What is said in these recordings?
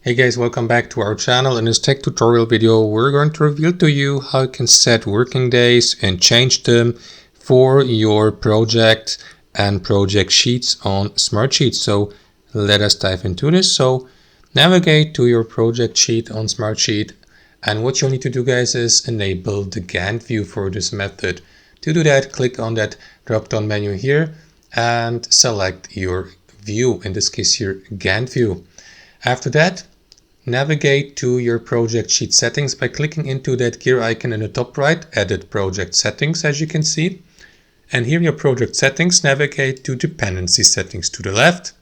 Hey guys, welcome back to our channel. In this tech tutorial video, we're going to reveal to you how you can set working days and change them for your project and project sheets on Smartsheet. So let us dive into this. So navigate to your project sheet on Smartsheet. And what you'll need to do, guys, is enable the Gantt view for this method. To do that, click on that drop-down menu here and select your view, in this case here, Gantt view. After that, navigate to your project sheet settings by clicking into that gear icon in the top right, edit project settings, as you can see. And here in your project settings, navigate to dependency settings to the left.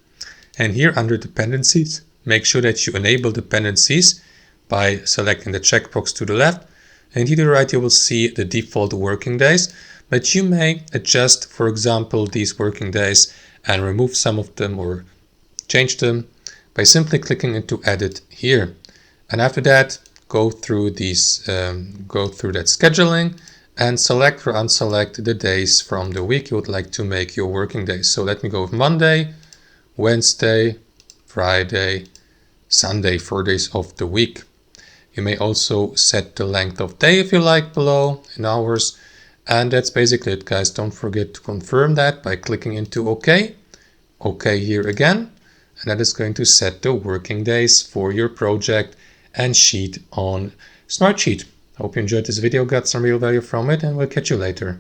And here under dependencies, make sure that you enable dependencies by selecting the checkbox to the left. And here to the right, you will see the default working days, but you may adjust, for example, these working days and remove some of them or change them by simply clicking into edit here. And after that, go through that scheduling and select or unselect the days from the week you would like to make your working days. So let me go with Monday, Wednesday, Friday, Sunday, 4 days of the week. You may also set the length of day if you like below in hours. And that's basically it, guys. Don't forget to confirm that by clicking into OK. OK here again. And that is going to set the working days for your project and sheet on Smartsheet. Hope you enjoyed this video, got some real value from it, and we'll catch you later.